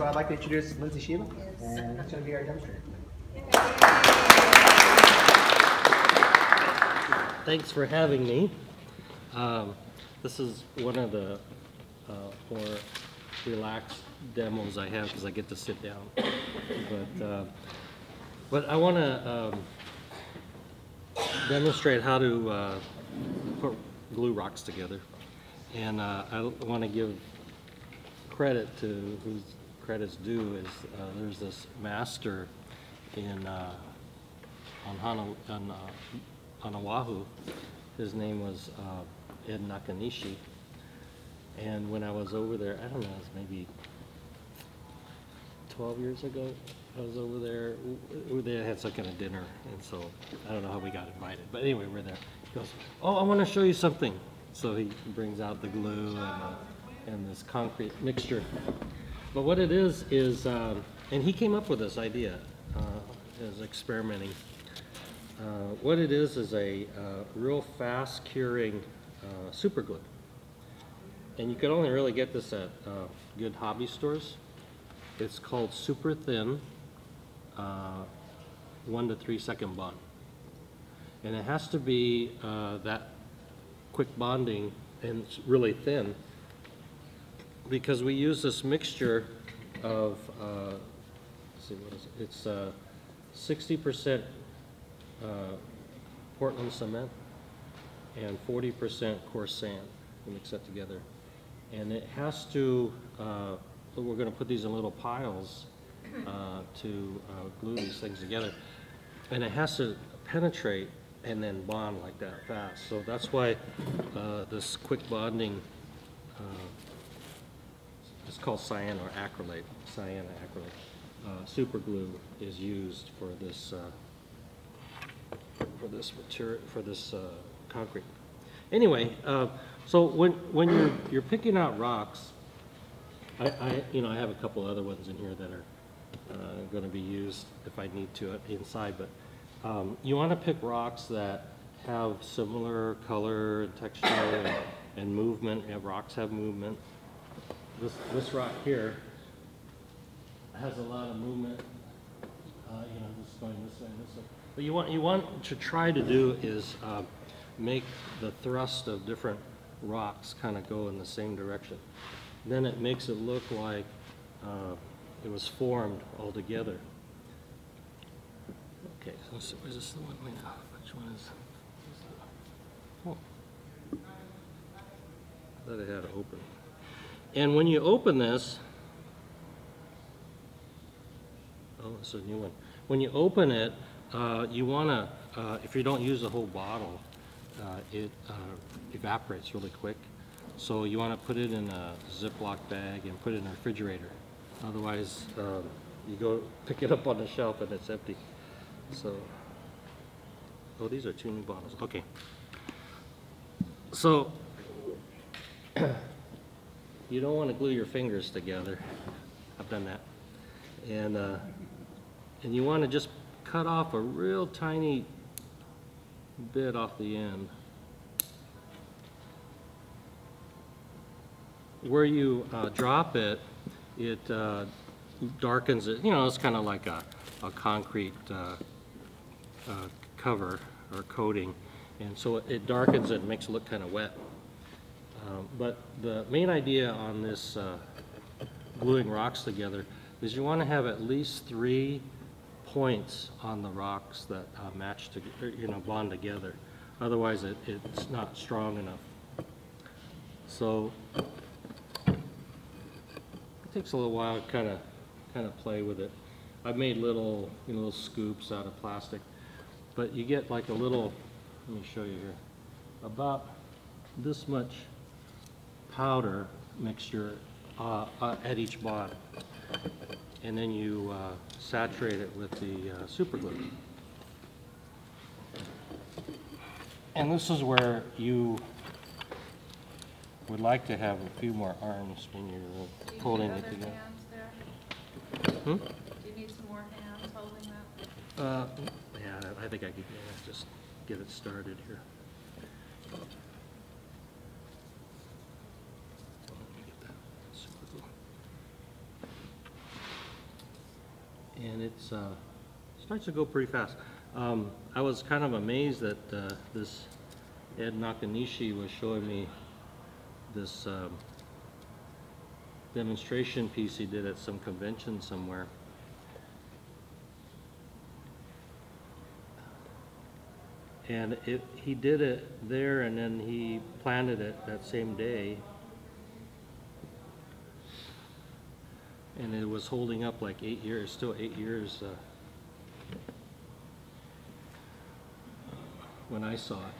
so I'd like to introduce Lindsay Shiba, and that's going to be our demonstrator. Thanks for having me. This is one of the more relaxed demos I have because I get to sit down. But I want to demonstrate how to put glue rocks together, and I want to give credit to whose credit's due. Is there's this master in on Oahu. His name was Ed Nakanishi, and when I was over there, I don't know, it was maybe 12 years ago, I was over there. They had some kind of dinner, and so I don't know how we got invited, but anyway, we're there. He goes, "Oh, I want to show you something." So he brings out the glue and this concrete mixture. But what it is, and he came up with this idea, as experimenting. What it is a real fast curing super glue. And you can only really get this at good hobby stores. It's called super thin 1 to 3 second bond. And it has to be that quick bonding and it's really thin because we use this mixture of, let's see, what is it? It's 60% Portland cement and 40% coarse sand. We mix that together. And it has to, we're going to put these in little piles to glue these things together. And it has to penetrate and then bond like that fast. So that's why this quick bonding, it's called cyanoacrylate, super glue is used for this material, for this concrete. Anyway, so when you're picking out rocks, I have a couple other ones in here that are going to be used if I need to inside, but you want to pick rocks that have similar color and texture and movement. Rocks have movement. This rock here has a lot of movement. Just going this way and this way. But you want to try to do is make the thrust of different rocks kind of go in the same direction. Then it makes it look like it was formed all together. Okay, so let's see, is this the one we know? Which one is? Oh, I thought it had to open. And when you open this, oh, it's a new one. When you open it, you want to, if you don't use the whole bottle, it evaporates really quick. So you want to put it in a Ziploc bag and put it in a refrigerator. Otherwise, you go pick it up on the shelf and it's empty. So, oh, these are 2 new bottles. Okay. So, you don't want to glue your fingers together. I've done that. And you want to just cut off a real tiny bit off the end. Where you drop it, it darkens it. It's kind of like a concrete cover or coating, and so it darkens it and makes it look kind of wet. But the main idea on this gluing rocks together is you want to have at least 3 points on the rocks that match to, bond together. Otherwise, it's not strong enough. So it takes a little while to kind of play with it. I've made little scoops out of plastic, but you get like a little. Let me show you here. About this much powder mixture at each bottom, and then you saturate it with the super glue. And this is where you would like to have a few more arms when you're holding it together. Hmm? Do you need some more hands holding that? Yeah, I think I could just get it started here. it's starts to go pretty fast. I was kind of amazed that this Ed Nakanishi was showing me this demonstration piece he did at some convention somewhere. And he did it there, and then he planted it that same day. And it was holding up like 8 years, still 8 years when I saw it.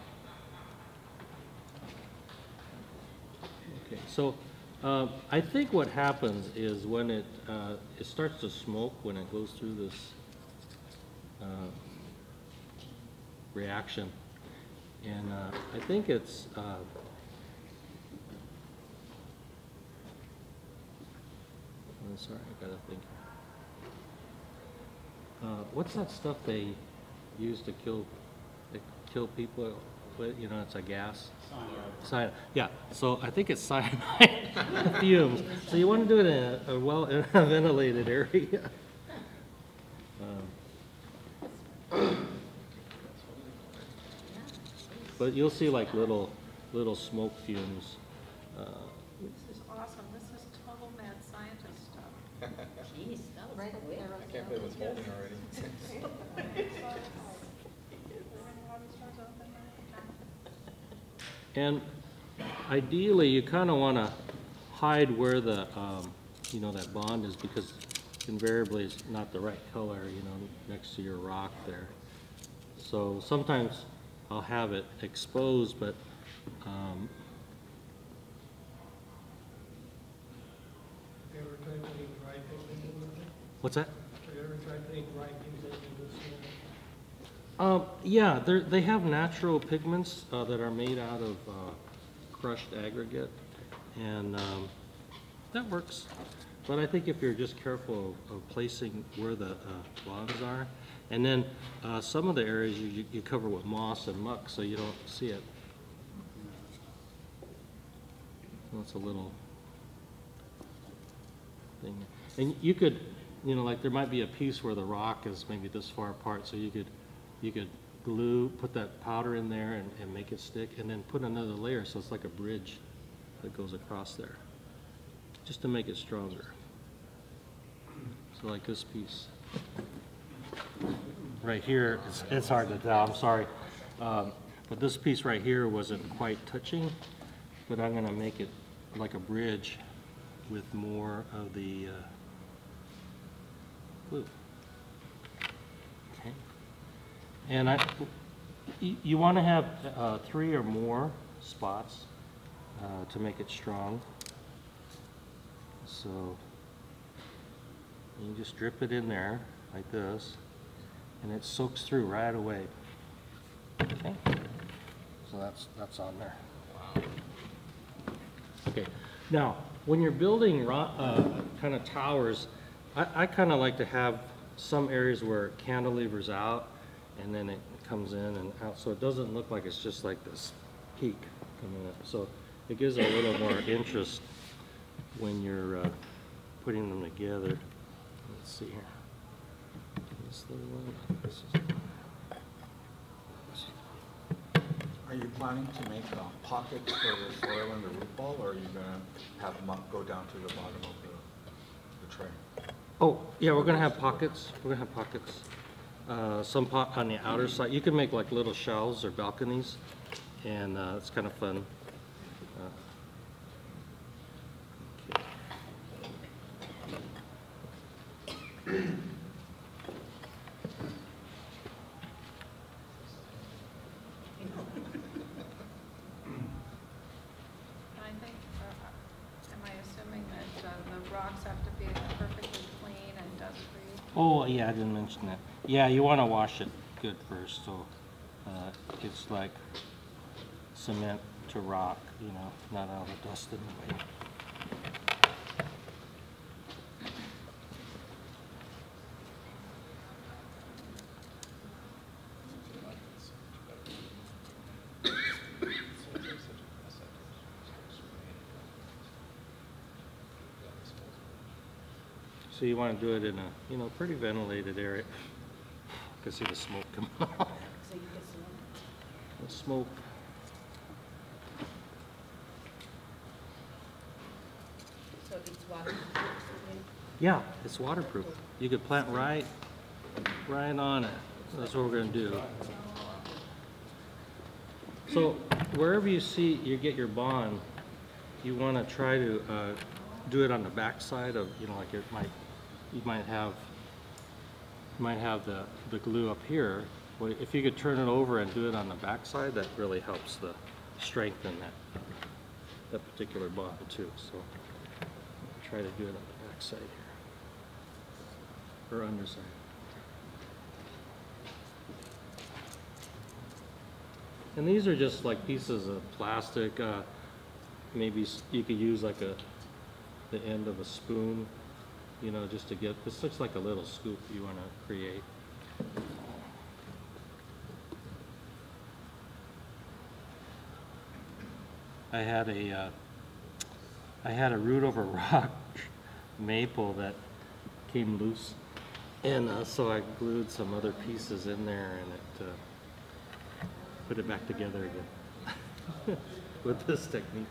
Okay, so I think what happens is when it starts to smoke when it goes through this reaction, and I think it's I'm sorry, I gotta think. What's that stuff they use to kill people? You know, it's a gas. Cyanide. Yeah. So I think it's cyanide fumes. So you want to do it in a well ventilated area. But you'll see like little smoke fumes. This is awesome. This is total mad scientist stuff. Jeez, that was quick. I can't believe it's holding already. And ideally, you kind of want to hide where the, you know, that bond is, because invariably it's not the right color, you know, next to your rock there. So sometimes I'll have it exposed, but Have you ever tried putting dry pigment in with it? what's that? Have you ever tried putting dry pigment in this? Yeah, they have natural pigments that are made out of crushed aggregate, and that works. But I think if you're just careful of placing where the bonds are, and then some of the areas you cover with moss and muck so you don't see it. That's a little thing. And you could, you know, like there might be a piece where the rock is maybe this far apart, so you could glue, put that powder in there and make it stick, and then put another layer so it's like a bridge that goes across there, just to make it stronger. So like this piece right here, it's hard to tell, I'm sorry, but this piece right here wasn't quite touching, but I'm going to make it like a bridge with more of the glue. Okay. And you want to have 3 or more spots to make it strong. So you just drip it in there like this, and it soaks through right away. Okay. So that's on there. Okay. Now, when you're building kind of towers, I kind of like to have some areas where it cantilevers out, and then it comes in and out, so it doesn't look like it's just like this peak coming up. So it gives a little more interest when you're putting them together. Let's see here. This little one. Are you planning to make pockets for the soil and the root ball, or are you going to have muck go down to the bottom of the tray? Oh, yeah, we're going to have pockets. We're going to have pockets. Some on the outer side. You can make like little shelves or balconies, and it's kind of fun. I think, am I assuming that the rocks have to be perfectly clean and dust-free? Oh, yeah, I didn't mention that. Yeah, you want to wash it good first, so it's like cement to rock, you know, not all the dust in the way. So you want to do it in a, you know, pretty ventilated area. You can see the smoke coming off. So you get some. The smoke. So it's waterproof. Yeah, it's waterproof. You could plant right on it. That's what we're going to do. So wherever you see you get your bond, you want to try to do it on the back side of, you know, like you might have the glue up here. Well, if you could turn it over and do it on the back side, that really helps the strengthen that particular bond too. So try to do it on the back side here, or underside. And these are just like pieces of plastic. Maybe you could use like the end of a spoon, you know, just to get, this looks like a little scoop you want to create. I had a root over rock maple that came loose, and so I glued some other pieces in there, and it put it back together again with this technique.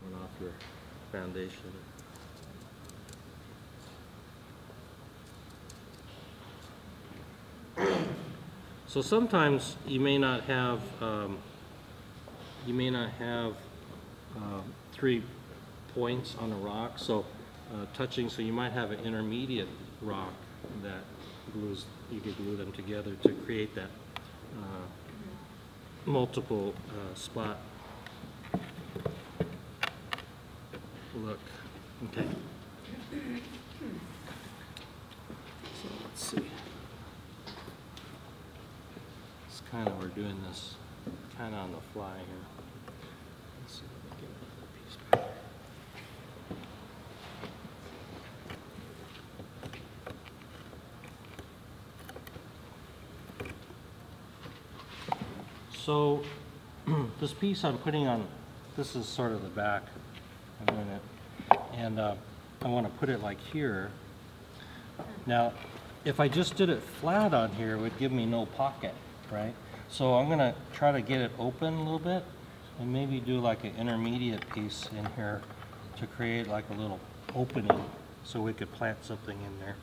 Coming off your foundation. So sometimes you may not have 3 points on a rock, so touching. So you might have an intermediate rock that you could glue them together to create that multiple spot look. Okay. So let's see. It's kind of, we're doing this kind of on the fly here. Let's see if we can get another piece back. So this piece I'm putting on, this is sort of the back. I'm doing it, and I want to put it like here. Now, if I just did it flat on here, it would give me no pocket, right? So I'm going to try to get it open a little bit, and maybe do like an intermediate piece in here to create like a little opening, so we could plant something in there.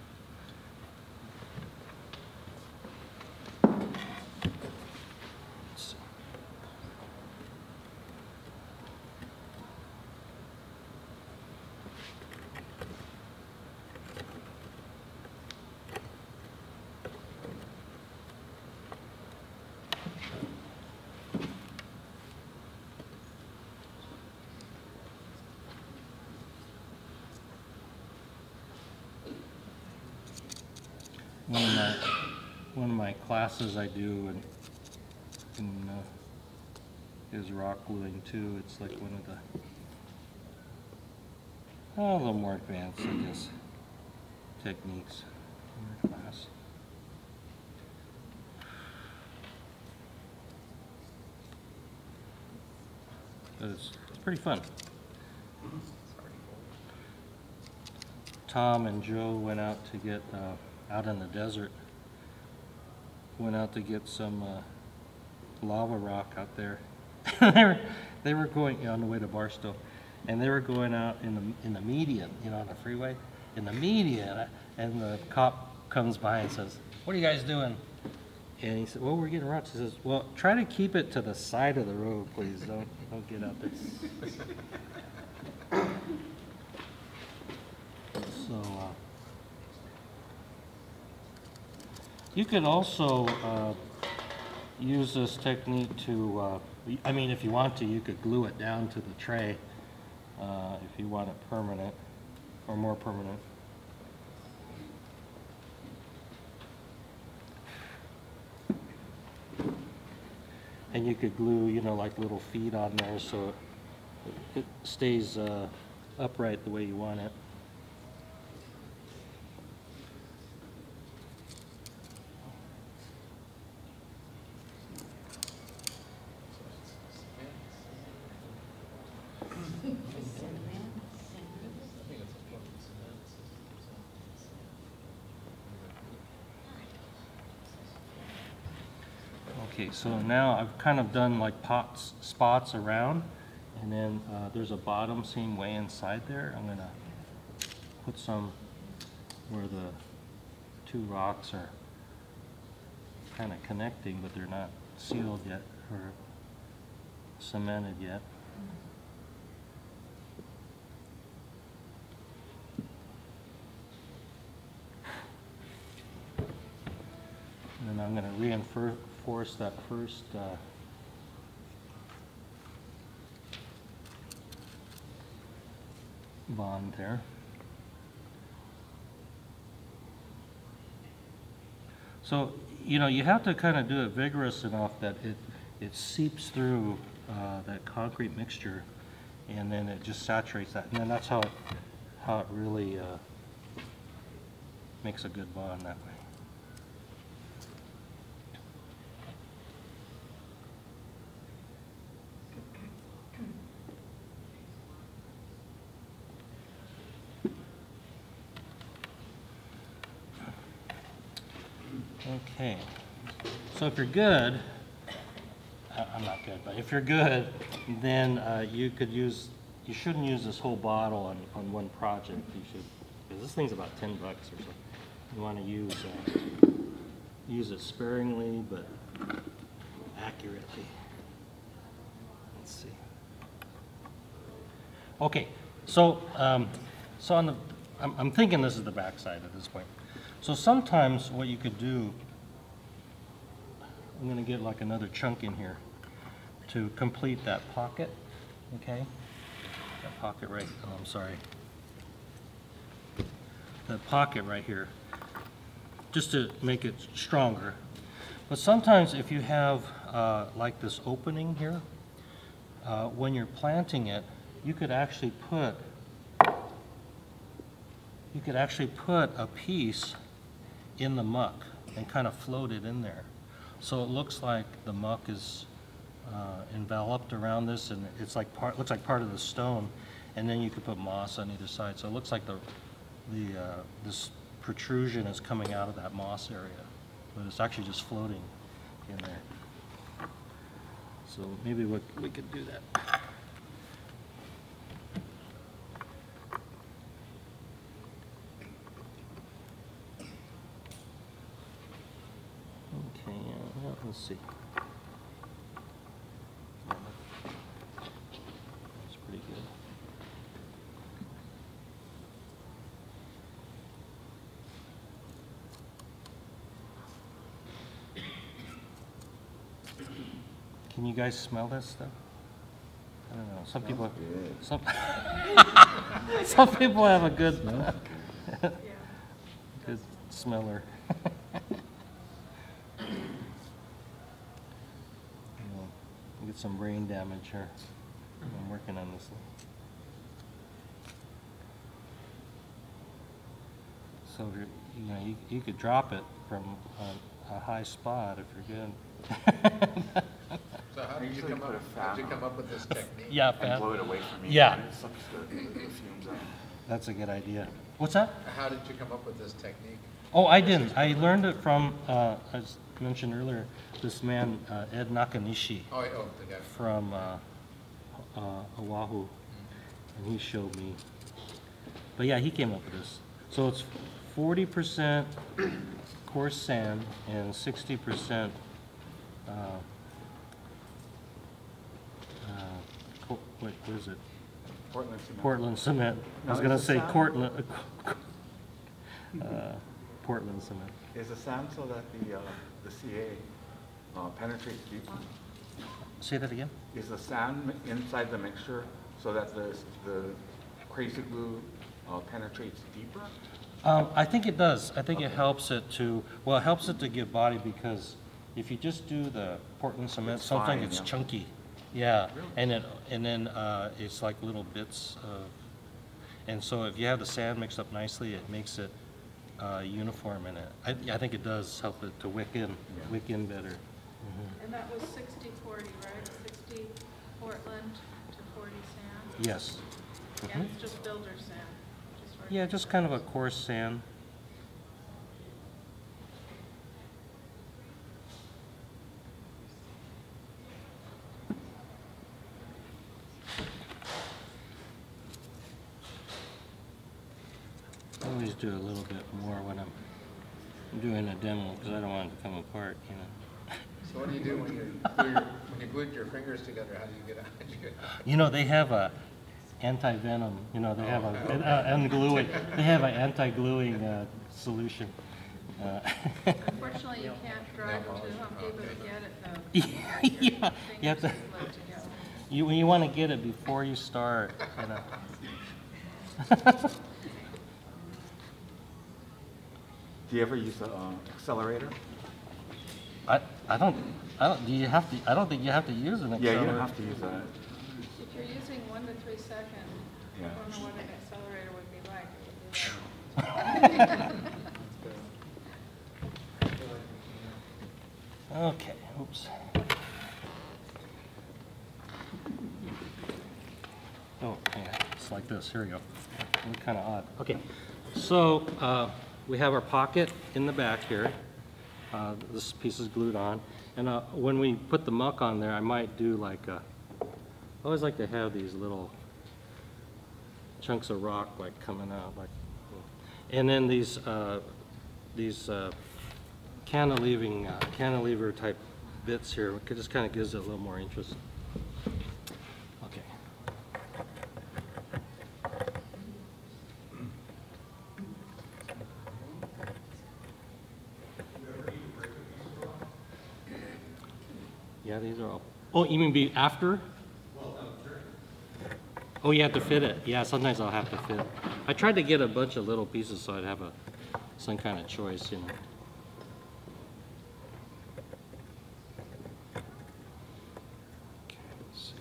One of my classes I do is rock gluing too. It's like one of the a little more advanced, I guess, techniques in our class. But it's pretty fun. Tom and Joe went out to get out in the desert. Went out to get some lava rock out there. they were going on the way to Barstow, and they were going out in the median, you know, on the freeway, in the median, and the cop comes by and says, "What are you guys doing?" And he said, "Well, we're getting rocks." He says, "Well, try to keep it to the side of the road, please. Don't get out there." So. You could also use this technique to, I mean, if you want to, you could glue it down to the tray if you want it permanent or more permanent. And you could glue, you know, like little feet on there so it stays upright the way you want it. Okay, so now I've kind of done like spots around, and then there's a bottom seam way inside there. I'm gonna put some where the two rocks are kind of connecting, but they're not sealed yet or cemented yet. And then I'm going to reinforce that first bond there. So, you know, you have to kind of do it vigorous enough that it seeps through that concrete mixture, and then it just saturates that. And then that's how it really makes a good bond that way. Okay, so if you're good, I'm not good, but if you're good, then you shouldn't use this whole bottle on one project. You should, because this thing's about $10 or so. You want to use it sparingly, but accurately. Let's see. Okay, so I'm thinking this is the back side at this point. So sometimes what you could do, I'm going to get like another chunk in here to complete that pocket, okay? That pocket right, oh, I'm sorry. That pocket right here, just to make it stronger. But sometimes if you have like this opening here, when you're planting it, you could actually put a piece in the muck and kind of float it in there. So it looks like the muck is enveloped around this, and it's like looks like part of the stone, and then you could put moss on either side. So it looks like this protrusion is coming out of that moss area, but it's actually just floating in there. So maybe we could do that. Okay, let's see. That's pretty good. Can you guys smell this stuff? I don't know. Some people have a good good smeller. Get some brain damage here. I'm working on this. So if you could drop it from a high spot if you're good. So how did you come up with this technique? Yeah, and blow it away from me. Yeah. And it sucks the fumes out. That's a good idea. What's that? How did you come up with this technique? Oh, I didn't. I learned it from, as mentioned earlier, this man, Ed Nakanishi. Oh, the guy. From Oahu, and he showed me. But yeah, he came up with this. So it's 40% coarse sand and 60% what is it? Portland cement. Portland cement. I was going to say Portland cement. Is the sand so that the CA penetrates deeper? Say that again? Is the sand inside the mixture so that the crazy glue penetrates deeper? I think it does. I think it helps it to, well, it helps it to give body, because if you just do the Portland cement, It's sometimes fine, it's yeah. chunky. Yeah, and then it's like little bits of, and so if you have the sand mixed up nicely, it makes it uniform in it. I think it does help it to wick in better. And that was 60-40, right? 60 Portland to 40 sand? Yes. And it's just builder sand? Yeah, just kind of a coarse sand. to a little bit more when I'm doing a demo because I don't want it to come apart, you know. So what do you do when you glued your fingers together? How do you get out? You know, they have a anti-venom, you know, they have ungluing, they have an anti-gluing solution. Unfortunately, you can't drive to Home Depot to get it though. Yeah, you have to, you want to get it before you start, you know. Do you ever use an accelerator? I don't, do you have to, I don't think you have to use an accelerator. Yeah, you don't have to use that. If you're using 1 to 3 seconds, Yeah. I don't know what an accelerator would be like. Okay, oops. Oh, yeah, it's like this, here we go. Kind of odd. Okay, so we have our pocket in the back here. This piece is glued on. And when we put the muck on there, I might do like I always like to have these little chunks of rock like coming out, like, and then these cantilever type bits here. It just kind of gives it a little more interest. Okay. Yeah, these are all. Oh, you mean after? Oh, you have to fit it. Yeah, sometimes I'll have to fit it. I tried to get a bunch of little pieces so I'd have some kind of choice, you know. Okay, let's see.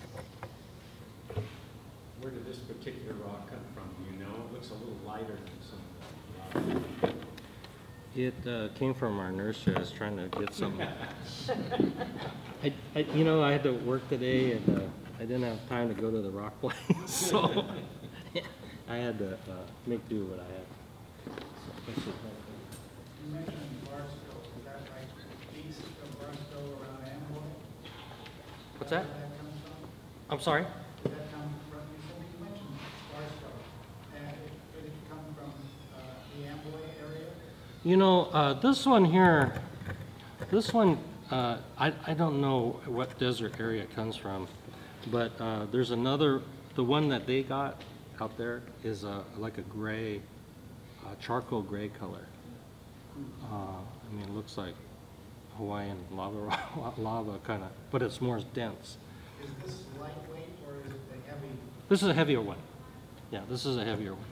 Where did this particular rock come from? Do you know? It looks a little lighter than some of the It came from our nursery. I was trying to get something. You know, I had to work today, and I didn't have time to go to the rock place, so I had to make do what I had. You mentioned Barstow, is that like east of Barstow around Amboy? What's that? Where that comes from? I'm sorry? Did that come from, you mentioned Barstow, and did it come from the Amboy area? You know, this one here, I don't know what desert area it comes from, but there's another, the one that they got out there is like a gray, charcoal gray color. I mean, it looks like Hawaiian lava kind of, but it's more dense. Is this lightweight or is it the heavy? This is a heavier one. Yeah, this is a heavier one.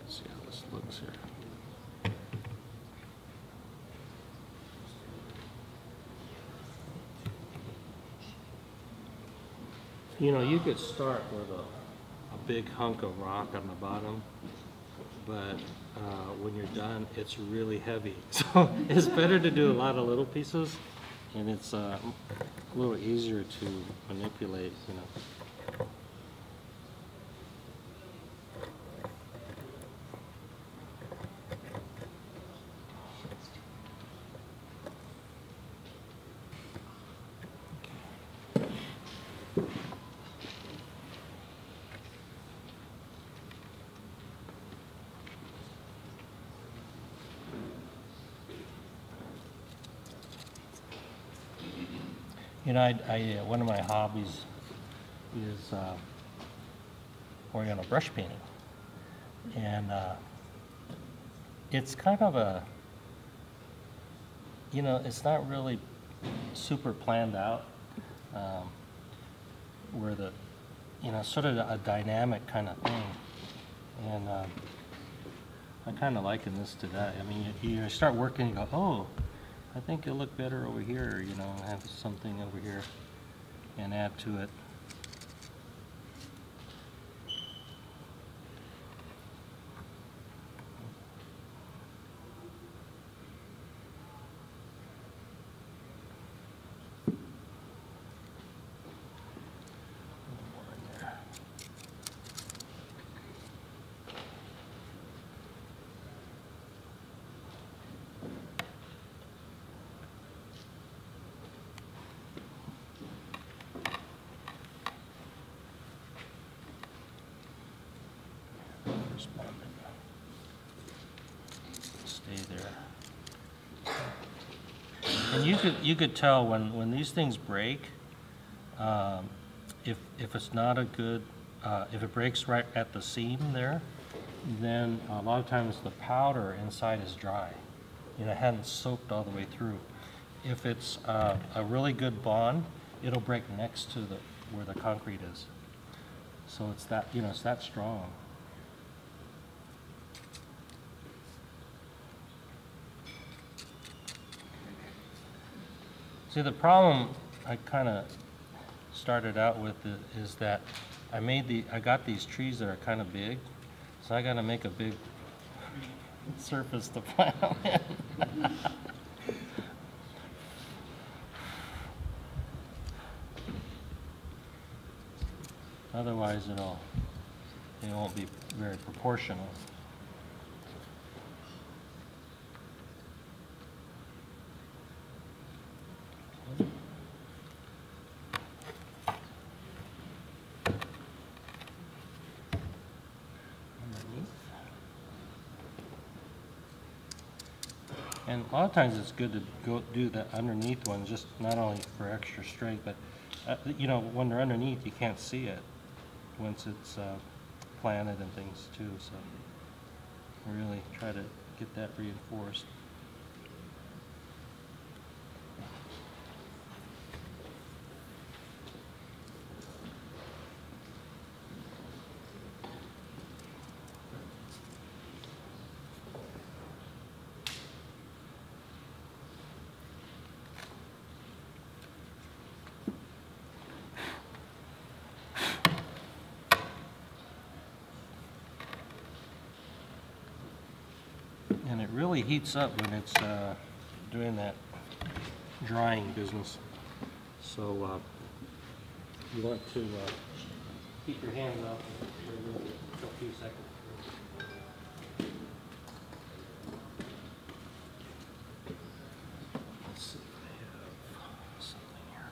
See how this looks here. You know, you could start with a big hunk of rock on the bottom, but when you're done, it's really heavy. So it's better to do a lot of little pieces, and it's a little easier to manipulate, you know. You know, one of my hobbies is working on brush painting, and it's kind of a, you know, it's not really super planned out. Where the, you know, sort of a dynamic kind of thing, and I kind of liken this to that. I mean, you start working, you go, oh, I think it'll look better over here, you know, have something over here and add to it. Stay there. And you could tell when these things break, if it's not a good, if it breaks right at the seam there, then a lot of times the powder inside is dry. You know, it hadn't soaked all the way through. If it's a really good bond, it'll break next to where the concrete is. So it's that, you know, it's that strong. See, the problem I kind of started out with is that I got these trees that are kind of big, so I got to make a big surface to plant them in. Otherwise, it won't be very proportional. And a lot of times it's good to go do the underneath one, just not only for extra strength, but you know, when they're underneath, you can't see it once it's planted and things too. So really try to get that reinforced. And it really heats up when it's doing that drying business. So you want to keep your hands up for a few seconds. Let's see if I have something here.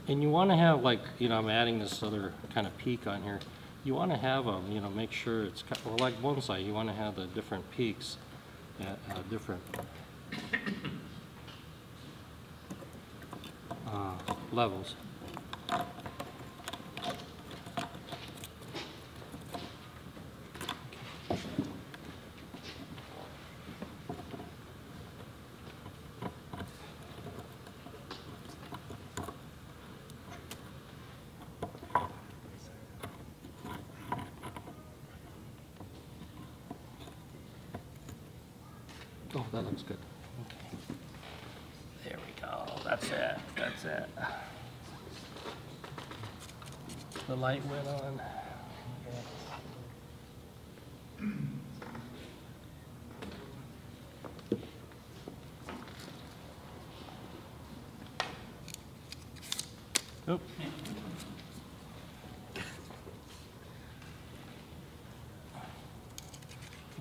And you want to have, like, you know, I'm adding this other kind of peak on here. You want to have them, you know, make sure it's, well, like bonsai, you want to have the different peaks at different levels. Oh, that looks good. Okay. There we go. That's it. That's it. The light went on. Oop.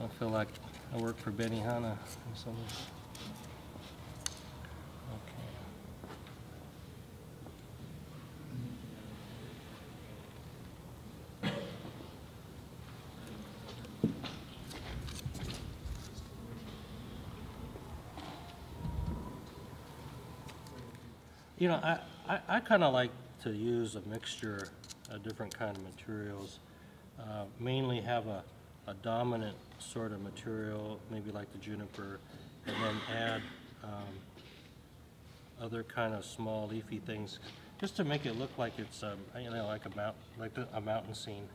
I feel like I work for Benihana or something. Okay. You know, I kind of like to use a mixture of different kind of materials. Mainly have a dominant sort of material, maybe like the juniper, and then add other kind of small leafy things, just to make it look like it's you know, like a mountain scene.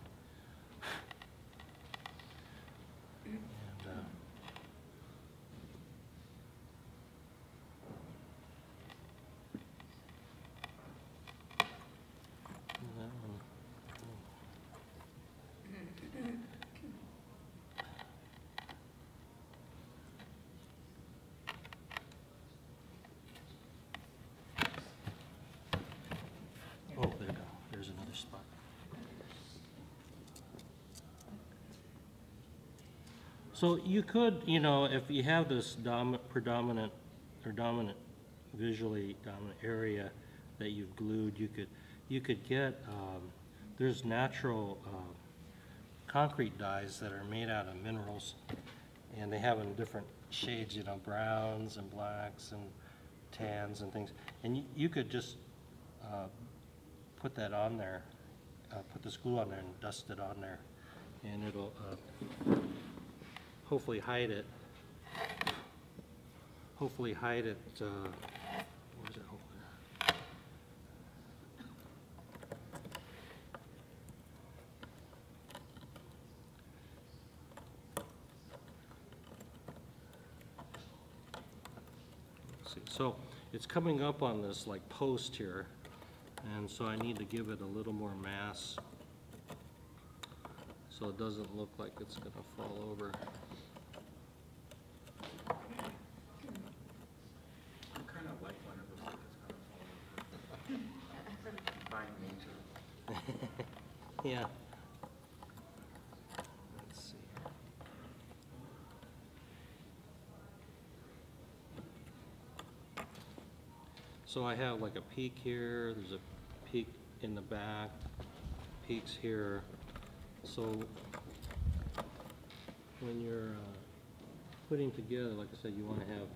And, that one. Oh, there you go. There's another spot. So you could, you know, if you have this predominant or visually dominant area that you've glued, you could get, there's natural concrete dyes that are made out of minerals, and they have in different shades, you know, browns and blacks and tans and things. And you could just put that on there, put this glue on there and dust it on there, and it'll hopefully hide it. Hopefully hide it. Where's it? Let's see. So it's coming up on this like post here, and so I need to give it a little more mass so it doesn't look like it's going to fall over. I kind of like when it looks like it's going to fall over. Find nature. Yeah. Let's see. So I have like a peak here, there's a peak in the back, peaks here. So when you're putting together, like I said, you want to have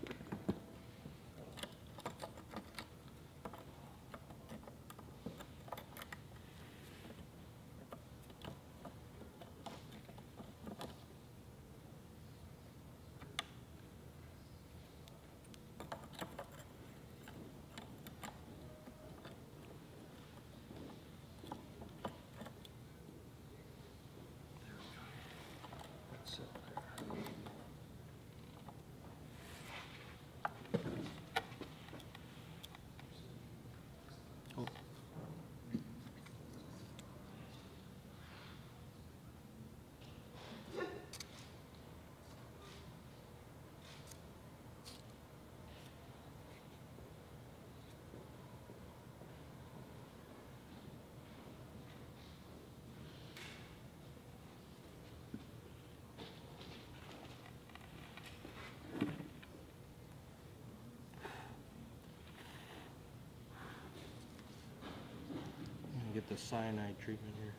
get the cyanide treatment here.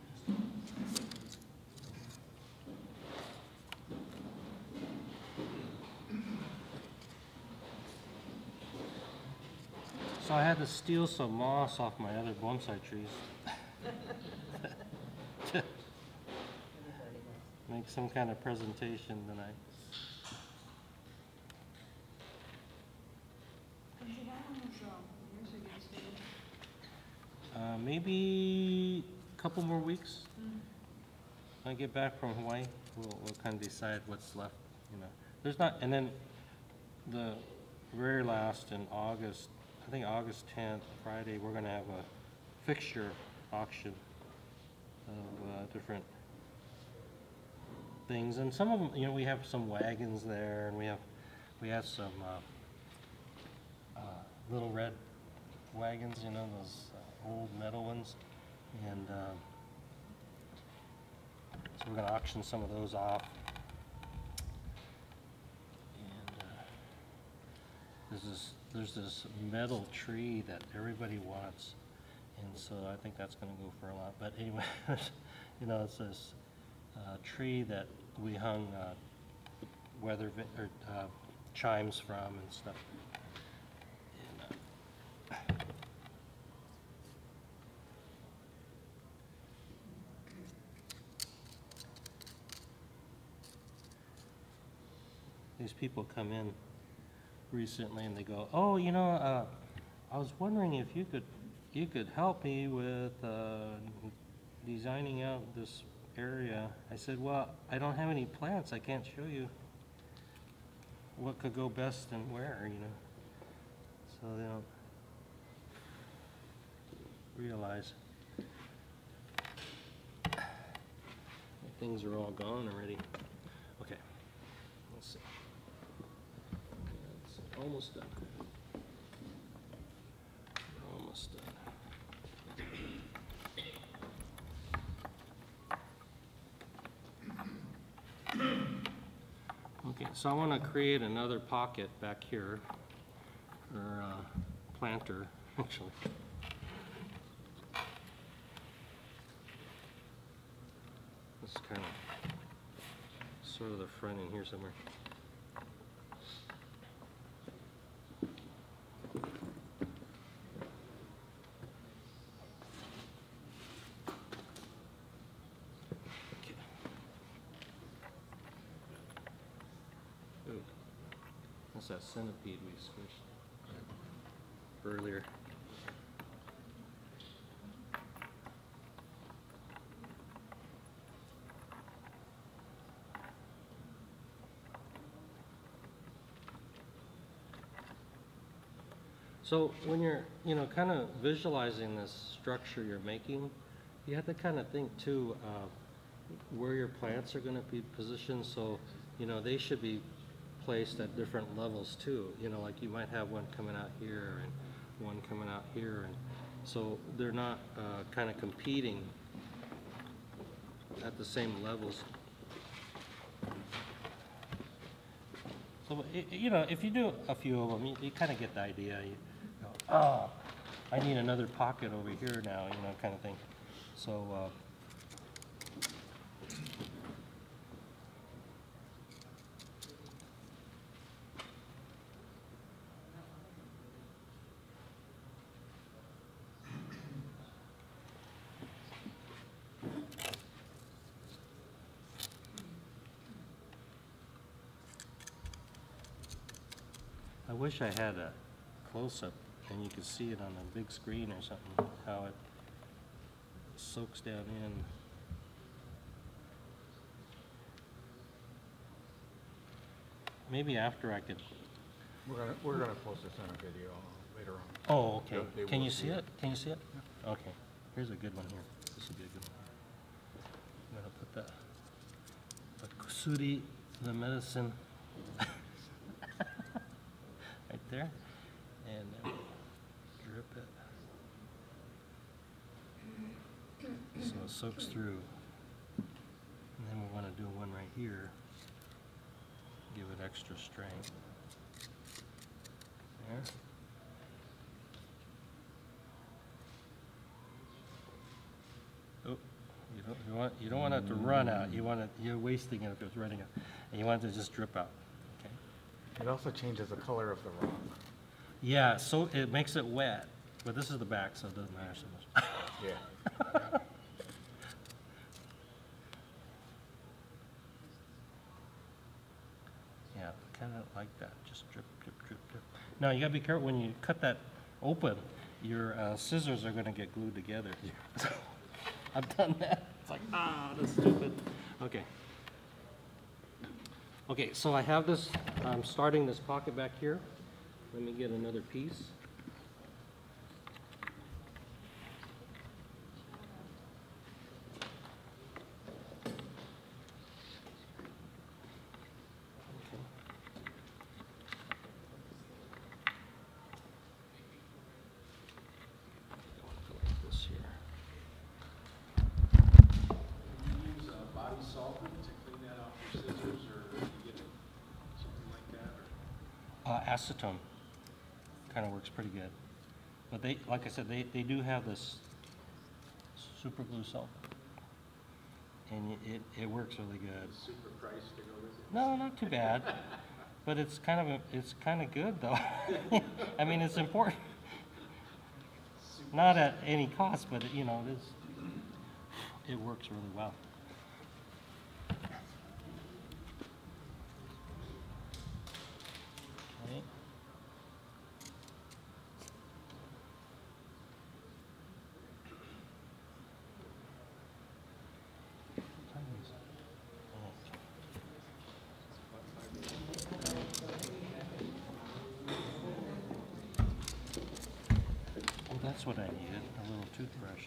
So I had to steal some moss off my other bonsai trees to make some kind of presentation tonight. Maybe a couple more weeks. When I get back from Hawaii, we'll kind of decide what's left. You know, there's not, and then the very last in August, I think August 10th, Friday, we're going to have a fixture auction of different things, and some of them, you know, we have some wagons there, and we have some little red wagons, you know, those old metal ones, and so we're going to auction some of those off. And there's this metal tree that everybody wants, and so I think that's going to go for a lot. But anyway, you know, it's this tree that we hung chimes from and stuff. And, these people come in recently and they go, oh, you know, I was wondering if you could help me with designing out this area. I said, well, I don't have any plants. I can't show you what could go best and where, you know. So they don't realize things are all gone already. Okay, let's see. It's almost done. Almost done. Okay, so I want to create another pocket back here, or planter, actually. This is kind of sort of the front in here somewhere. Ooh, that's that centipede we squished earlier. So when you're, you know, kind of visualizing this structure you're making, you have to kind of think too where your plants are going to be positioned. So, you know, they should be placed at different levels too. You know, like you might have one coming out here and one coming out here, and so they're not kind of competing at the same levels. So, you know, if you do a few of them, you kind of get the idea. You go, oh, I need another pocket over here now, you know, kind of thing. So, I wish I had a close-up and you could see it on a big screen or something, how it soaks down in. Maybe after I could... We're gonna post this on a video later on. Oh, okay. They Can will you see it? Can you see it? Yeah. Okay. Here's a good one here. This will be a good one. I'm gonna put the kusuri, the medicine, right there, and then drip it so it soaks through. And then we want to do one right here, give it extra strength. There. Oh, you don't want it to run out. You're wasting it if it's running out, and you want it to just drip out. Okay. It also changes the color of the rock. Yeah, so it makes it wet, but this is the back, so it doesn't matter so much. Yeah. Yeah, kind of like that. Just drip, drip, drip, drip. Now you gotta be careful when you cut that open. Your scissors are gonna get glued together. I've done that. It's like, that's stupid. Okay. Okay, so I have this. I'm starting this pocket back here. Let me get another piece. Acetone kind of works pretty good, but they, like I said, they do have this super glue salt, and it works really good. Super price to go with it? No, not too bad, but it's kind of good though. I mean, it's important, not at any cost, but you know, it works really well. That's what I needed, a little toothbrush.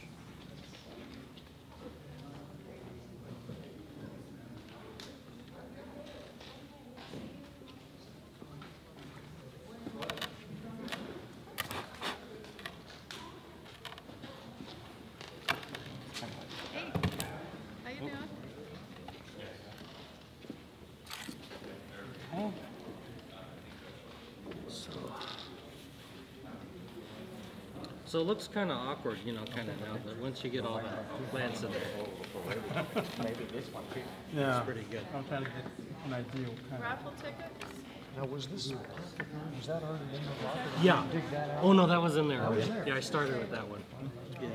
Hey, how you doing? Okay. So it looks kind of awkward, you know, kind of now, but once you get all the plants in there, Maybe this one too. Yeah. it's pretty good. I'm trying to get an ideal kind of. Raffle tickets? Now, was that already in the rock? Yeah. Dig that out? Oh, no, that was in there. That was there. Yeah, I started with that one. Yeah.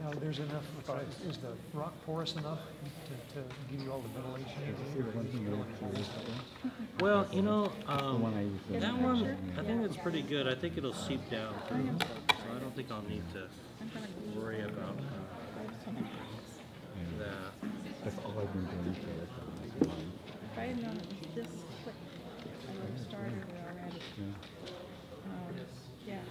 Now, there's enough, is the rock porous enough to give you all the ventilation? Well, you know, that one, I think it's pretty good. I think it'll seep down through. So I don't think I'll need to worry about that. That's all I've been doing for it. If I had known it was this quick, I would have started it already. Yeah.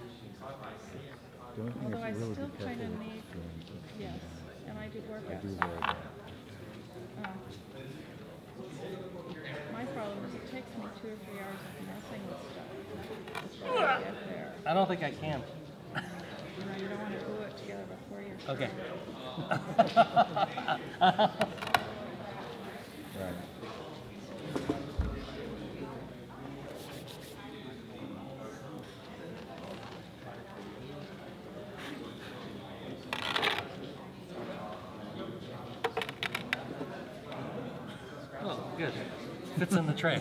The only thing Although I is really still be kind careful of with need, doing yes, and I do work I out. do worry about My problem is it takes me 2 or 3 hours of messing with stuff before I get there. I don't think I can. You know, you don't want to glue it together before you're. Okay. Right. Oh, good. Fits in the tray.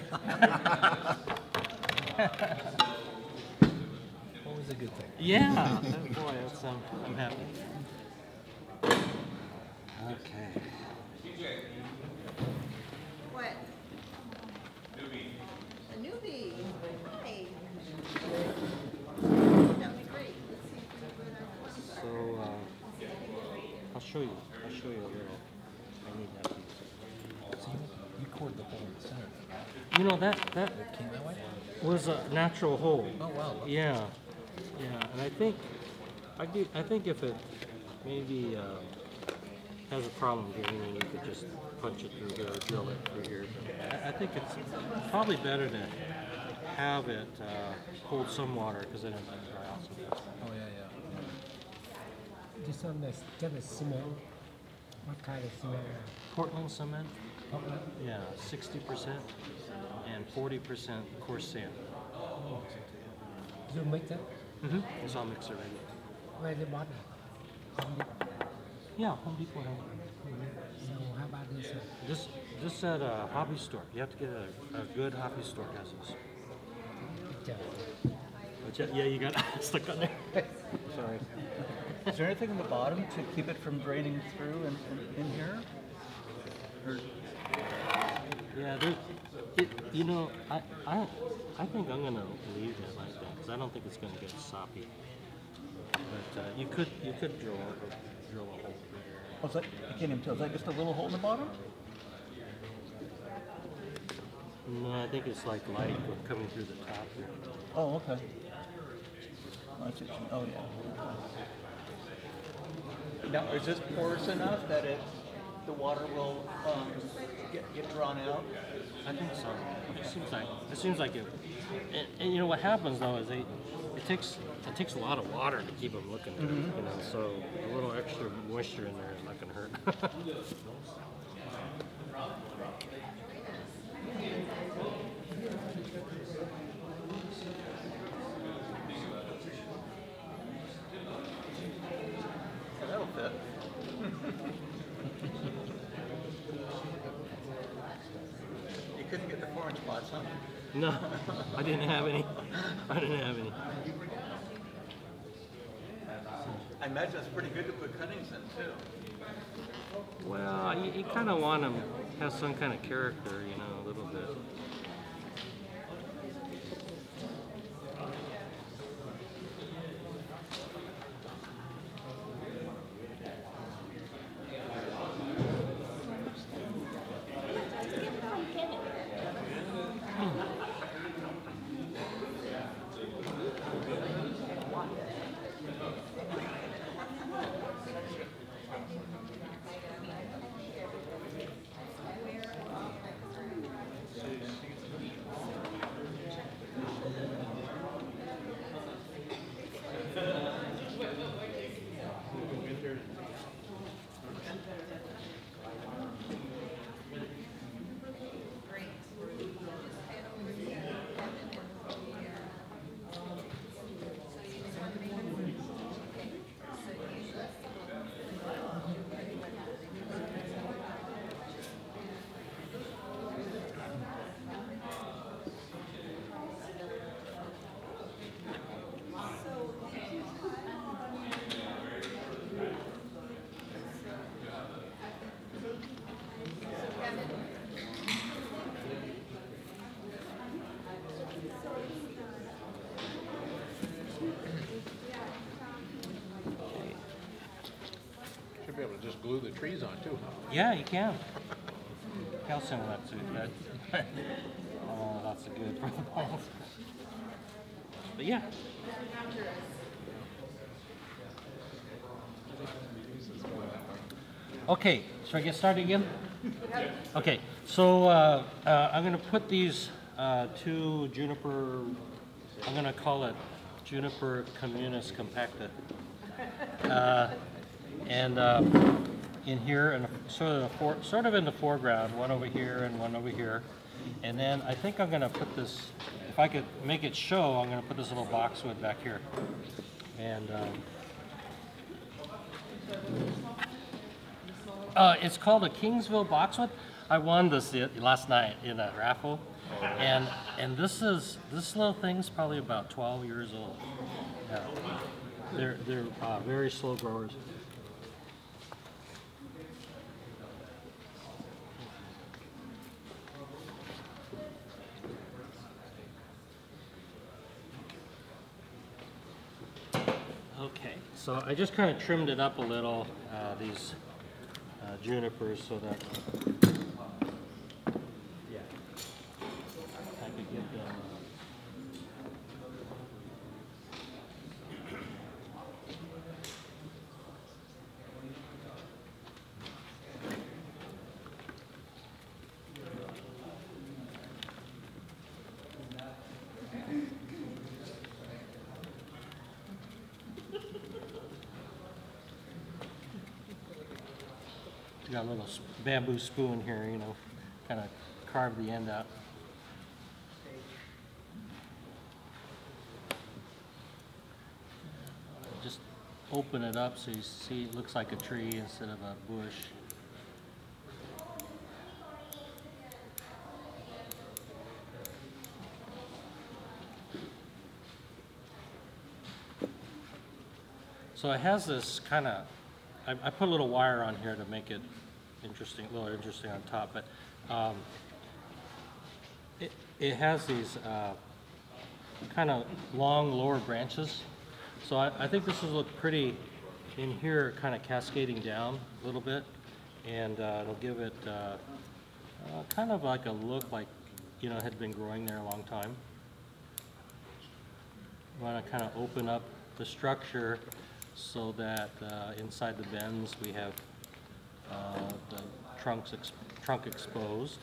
Always a good thing. Yeah. Boy, that's, I'm happy. Okay. What? A newbie. Hi. That'd be great. Let's see if we can put our ones. So, I'll show you a little. I need that piece. So you cored the hole in the center. You know, that It came that way? was a natural hole. Oh, wow. Yeah, yeah, and I think if it maybe has a problem draining, you could just punch it through here, or drill it through here. But I think it's probably better to have it hold some water because then it doesn't dry out so fast. Oh, yeah, yeah. This one is just cement. What kind of cement? Portland cement, Portland? yeah, 60% and 40% coarse sand. You make that? Mm-hmm. It's all mixed already. Where the bottom? Yeah, Home Depot has it. So how about this one? This at a hobby store. You have to get a good hobby store has this. Picture. But yeah, you got stuck on there. Sorry. Is there anything in the bottom to keep it from draining through in here? Or Yeah, you know, I think I'm gonna leave it like that because I don't think it's gonna get soppy. But you could drill a hole. oh, is that, I can't even tell. Is that just a little hole in the bottom? No, I think it's like light coming through the top here. Oh, okay. Oh, I see what you mean. Oh, yeah. Now, is this porous enough that the water will get drawn out? I think so. It seems like it. And you know what happens though is it takes a lot of water to keep them looking good. Mm-hmm. You know, so a little extra moisture in there is not going to hurt. That'll fit. You couldn't get the 4-inch spots, huh? No, I didn't have any. I didn't have any. I imagine it's pretty good to put cuttings in, too. Well, you kind of want them to have some kind of character, you know, a little bit. glue the trees on too, huh? Yeah, you can. Calcium that too. That's good for the balls. But yeah. Okay, should I get started again? Okay, so I'm going to put these two juniper, I'm going to call it Juniper communis compacta. And in here, and sort of in the foreground, one over here and one over here. And then I think I'm going to put this, if I could make it show, I'm going to put this little boxwood back here. And it's called a Kingsville boxwood. I won this last night in a raffle, and this little thing's probably about 12 years old. Yeah. They're very slow growers. Okay, so I just kind of trimmed it up a little, these junipers, so that I could get them. Got a little bamboo spoon here, you know, kind of carve the end out. Just open it up so you see it looks like a tree instead of a bush. So it has this kind of, I put a little wire on here to make it interesting, a little interesting on top, but it has these kind of long lower branches. So I think this will look pretty in here, kind of cascading down a little bit, and it'll give it kind of like a look like, you know, it had been growing there a long time. I want to kind of open up the structure so that inside the bends we have the trunk exposed.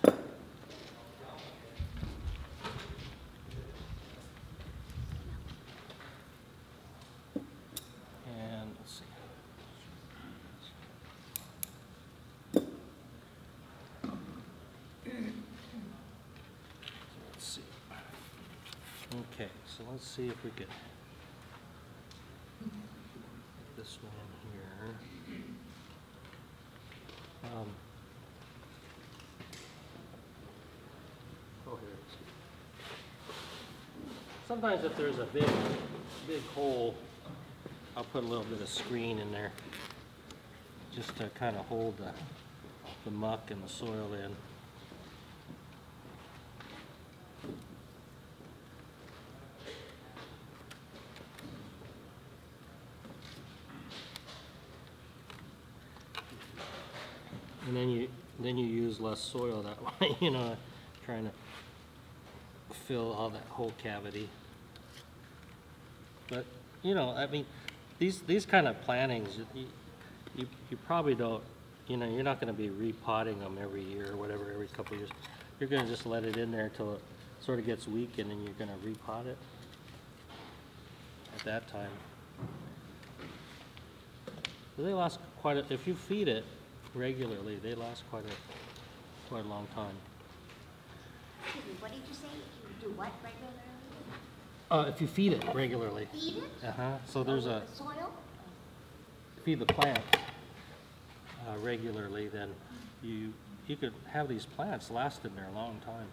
And let's see. Let's see. Okay, so let's see if we can this one here. Sometimes if there's a big hole, I'll put a little bit of screen in there just to kind of hold the muck and the soil in. And then you use less soil that way, you know, trying to fill all that whole cavity. But you know, I mean, these kind of plantings, you probably don't, you know, you're not going to be repotting them every year or whatever, every couple of years. You're going to just let it in there until it sort of gets weak, and then you're going to repot it at that time. But they last quite a, if you feed it regularly, they last quite a long time. What did you say? You do what regularly? If you feed it regularly. Feed it? So there's a soil? Feed the plant regularly, then you could have these plants last in there a long time.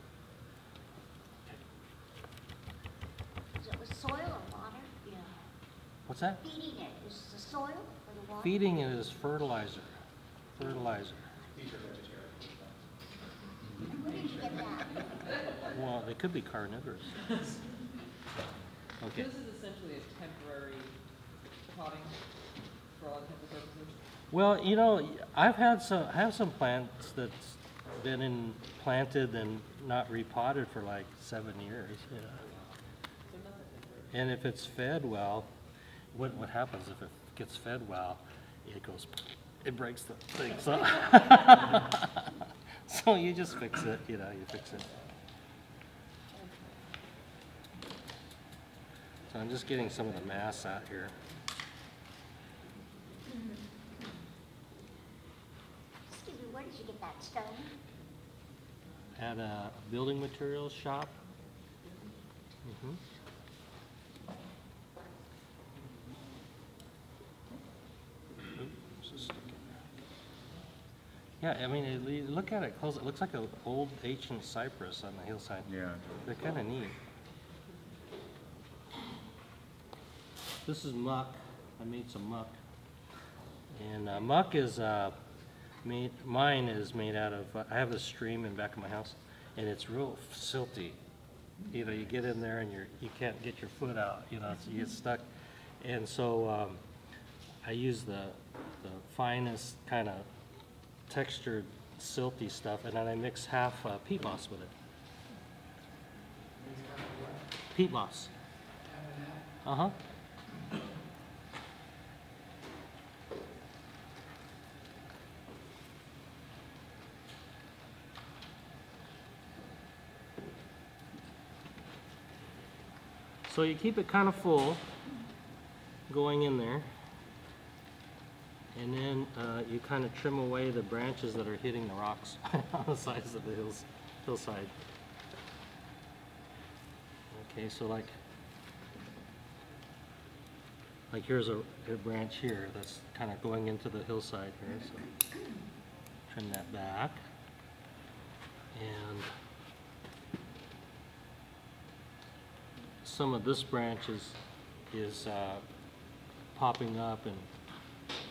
Okay. Is it with soil or water? Yeah. What's that? Feeding it is the soil or the water? Feeding it is fertilizer. Fertilizer. Where did you get that? Well, they could be carnivorous. Okay. This is essentially a temporary potting for all intents and purposes. Well, you know, I have some plants that's been planted and not repotted for like 7 years, you know. And if it's fed well, what happens if it gets fed well? It breaks the thing. So, so you just fix it, you know, you fix it. So I'm just getting some of the mass out here. Excuse me, where did you get that stone? At a building materials shop. Mm-hmm. Yeah, I mean, look at it close. It looks like an old ancient cypress on the hillside. Yeah. They're kind of neat. This is muck. I made some muck. And muck is mine is made out of, I have a stream in the back of my house, and it's real silty. You know, you get in there and you can't get your foot out, you know, so you get stuck. And so I use the finest kind of textured silty stuff, and then I mix half peat moss with it. Peat moss. Uh-huh. So you keep it kind of full going in there, and then you kind of trim away the branches that are hitting the rocks on the sides of the hillside. Okay, so like here's a branch here that's kind of going into the hillside here, so trim that back. And some of this branch is popping up and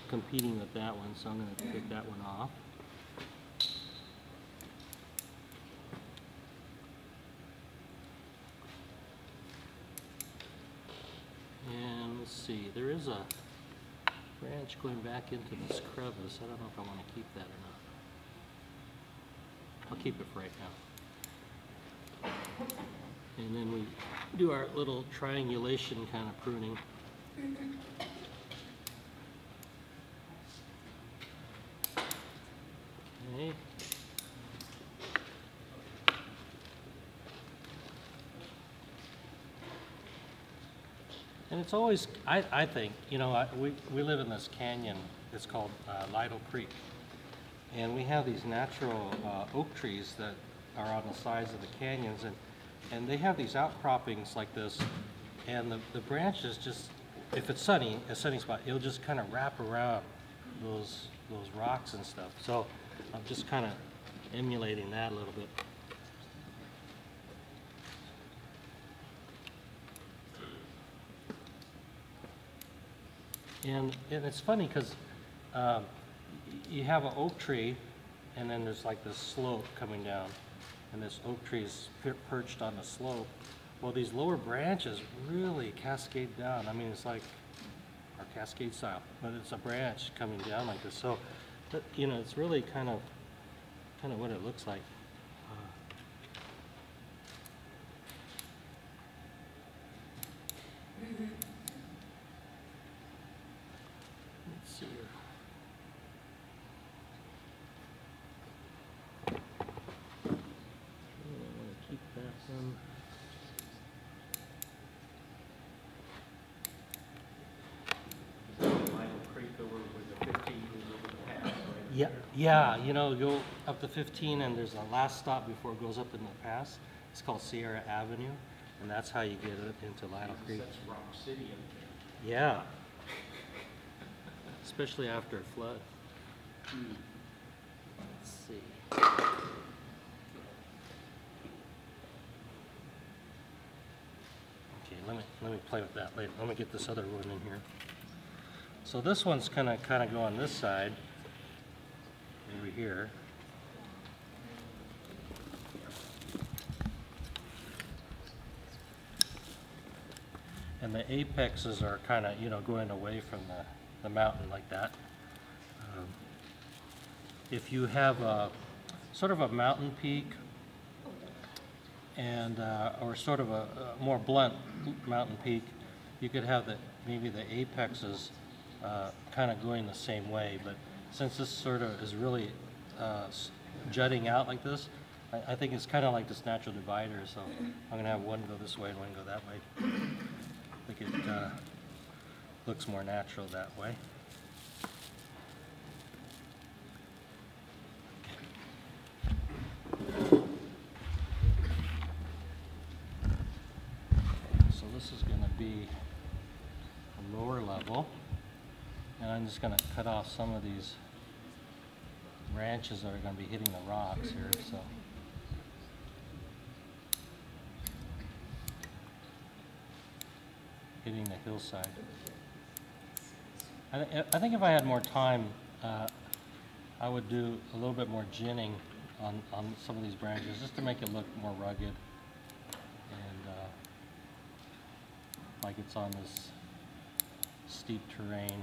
competing with that one, so I'm going to take that one off. And let's see, there is a branch going back into this crevice. I don't know if I want to keep that or not. I'll keep it for right now. And then we do our little triangulation kind of pruning. Okay. And it's always, I think, you know, we live in this canyon. It's called Lido Creek. And we have these natural oak trees that are on the sides of the canyons, and they have these outcroppings like this, and the branches just, if it's sunny, a sunny spot, it'll just kind of wrap around those rocks and stuff. So I'm just kind of emulating that a little bit. And it's funny because you have an oak tree, and then there's like this slope coming down, and this oak tree is perched on the slope. Well, these lower branches really cascade down. I mean, it's like our cascade style, but it's a branch coming down like this. So, but, you know, it's really kind of what it looks like. Let's see here. I want to keep that one. Yeah, you know, go up to 15 and there's a last stop before it goes up in the pass. It's called Sierra Avenue, and that's how you get it into Lido Creek. That's Rock City up there. Yeah. Especially after a flood. Let's see. Okay, let me play with that later. Let me get this other one in here. So this one's kind of go on this side. Over here. And the apexes are kind of, you know, going away from the mountain like that. if you have a sort of a mountain peak and or sort of a more blunt mountain peak, you could have maybe the apexes kind of going the same way. But since this sort of is really jutting out like this, I think it's kind of like this natural divider. So I'm going to have one go this way and one go that way. I think it looks more natural that way. So this is going to be a lower level, and I'm just going to cut off some of these branches that are going to be hitting the rocks here. So. Hitting the hillside. I think if I had more time, I would do a little bit more ginning on some of these branches just to make it look more rugged and like it's on this steep terrain.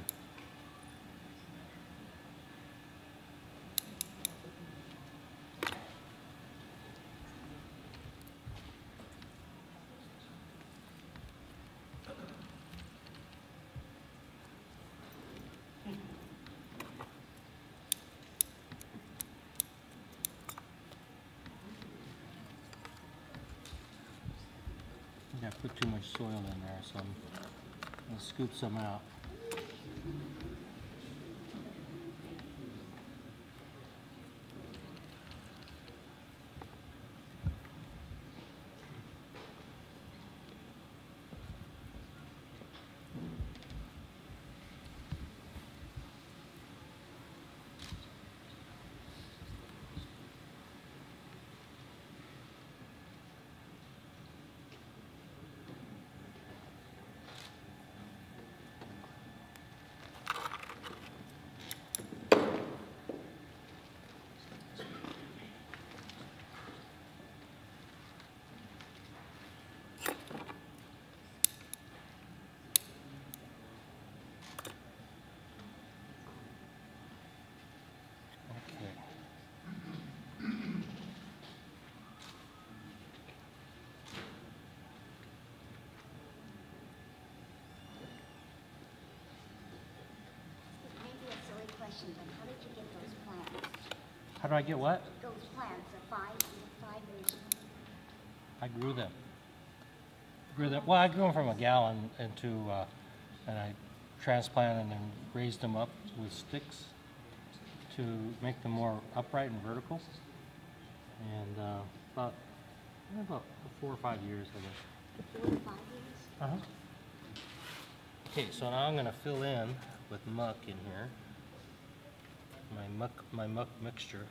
I put too much soil in there, so I'm going to scoop some out. But how did you get those plants? How do I get what? Those plants, the five years. I grew them. Well, I grew them from a gallon and I transplanted and then raised them up with sticks to make them more upright and vertical. And about 4 or 5 years, I guess. 4 to 5 years? Uh-huh. Okay, so now I'm going to fill in with muck in here. My muck mixture.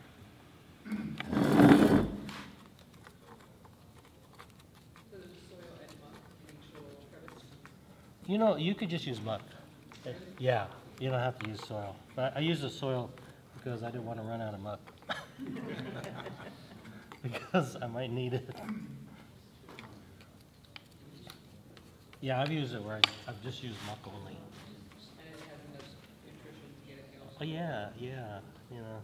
You know, you could just use muck. Yeah, you don't have to use soil. But I use the soil because I didn't want to run out of muck. Because I might need it. Yeah, I've used it where I've just used muck only. Oh yeah, you know.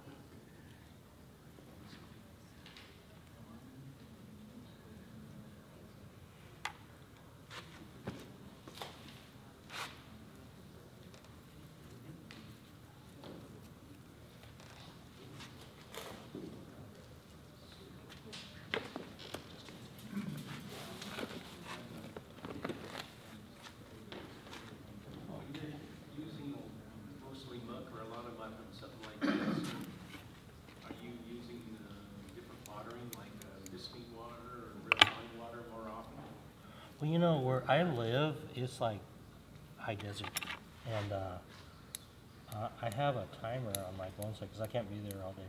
Well, you know, where I live, it's like high desert, and I have a timer on my bonsai because I can't be there all day.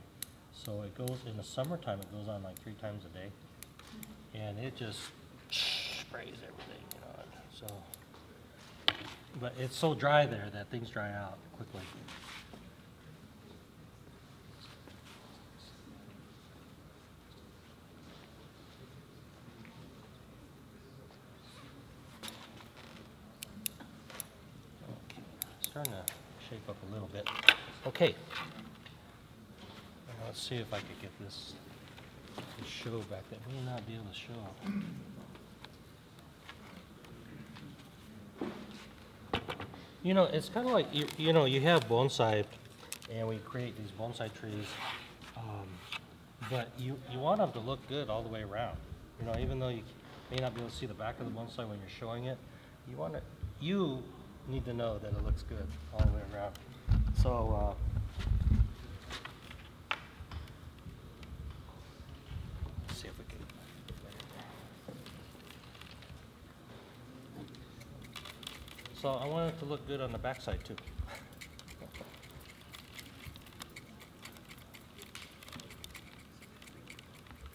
So it goes, in the summertime, it goes on like 3 times a day, and it just sprays everything, you know. So, but it's so dry there that things dry out quickly. Starting to shape up a little bit. Okay. Let's see if I could get this to show back. That may not be able to show. You know, it's kind of like, you know, you have bonsai, and we create these bonsai trees, but you want them to look good all the way around. You know, even though you may not be able to see the back of the bonsai when you're showing it, you need to know that it looks good all the way around. So, let's see if we can. So I want it to look good on the backside too.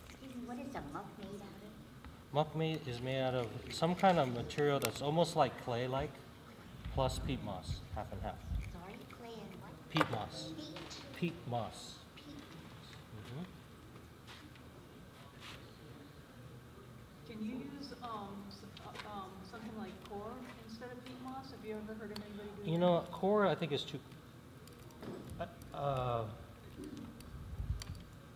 Excuse me, what is a muck made out of? Muck is made out of some kind of material that's almost like clay-like, plus peat moss, half and half. Sorry, clay and what? Peat moss. Peat. Peat moss. Peat. Can you use something like core instead of peat moss? Have you ever heard of anybody doing that? You know, core I think is too.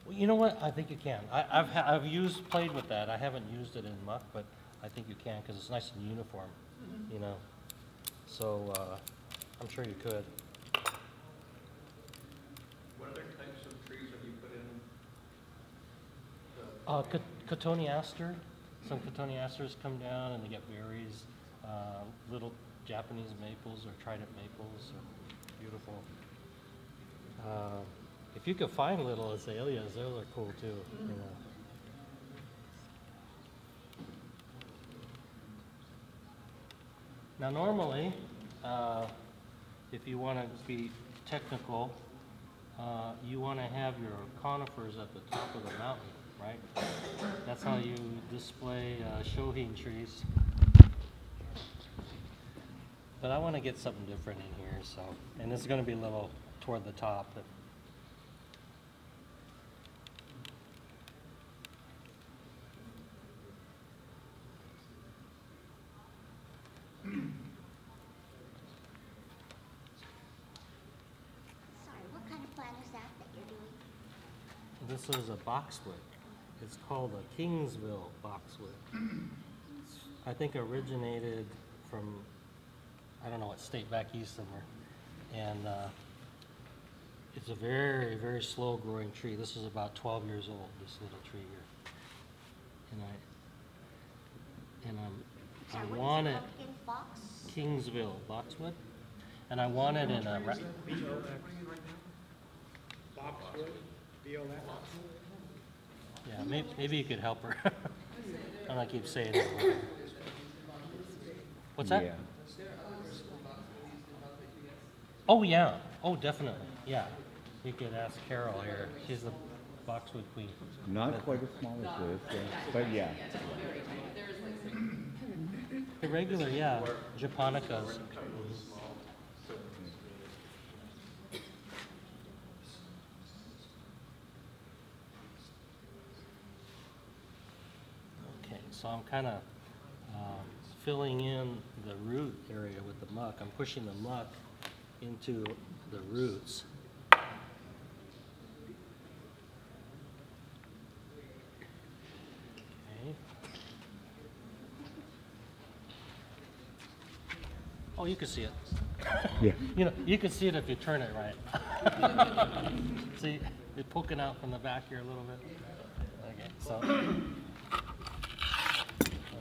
You know what? I think you can. I've played with that. I haven't used it in muck, but I think you can because it's nice and uniform. You know, so I'm sure you could. What other types of trees have you put in? Cotoneaster. Some cotoneasters come down and they get berries. Little Japanese maples or trident maples are beautiful. If you could find little azaleas, those are cool too. You know. Now normally, if you want to be technical, you want to have your conifers at the top of the mountain, right? That's how you display shohin trees. But I want to get something different in here, so, and it's going to be a little toward the top. Sorry, what kind of plant is that you're doing? This is a boxwood. It's called a Kingsville boxwood. I think originated from, I don't know what state, back east somewhere. And it's a very, very slow growing tree. This is about 12 years old, this little tree here. Sorry, I what want is it, it called again? Box? Kingsville boxwood. And I want it in a, Boxwood, BOX. yeah, maybe you could help her. I don't keep saying it. What's that? Yeah. Oh, yeah. Oh, definitely. Yeah. You could ask Carol here. She's the boxwood queen. Not quite as small as this, but yeah. The regular, yeah. Japonicas. Okay, so I'm kind of filling in the root area with the muck. I'm pushing the muck into the roots. Okay. Oh, you can see it. Yeah. You know, you can see it if you turn it right. See, it's poking out from the back here a little bit. Okay, so.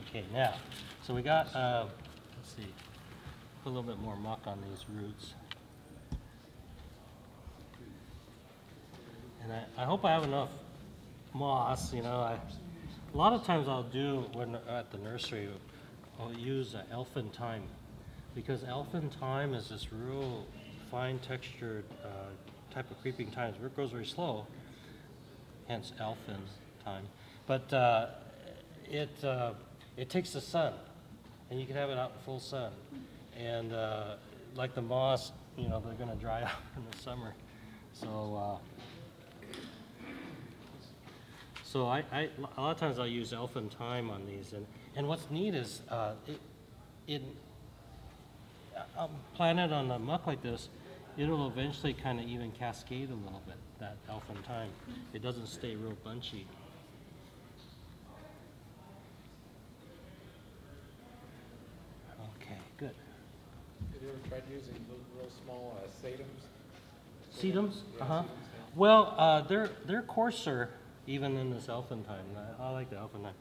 Okay, now, so we got, let's see, put a little bit more muck on these roots. And I hope I have enough moss, you know. A lot of times I'll do, when at the nursery, I'll use elfin thyme. Because elfin thyme is this real fine textured type of creeping thyme. It grows very slow, hence elfin thyme. But it takes the sun, and you can have it out in full sun. And like the moss, you know, they're going to dry out in the summer. So, a lot of times I'll use elfin thyme on these. And what's neat is planted on the muck like this, it'll eventually kind of even cascade a little bit, that elephantine. It doesn't stay real bunchy. Okay, good. Have you ever tried using real small sedums? Sedums? Yeah, Uh-huh. sedums, yeah. Well, they're coarser even than this elephantine. I like the elephantine.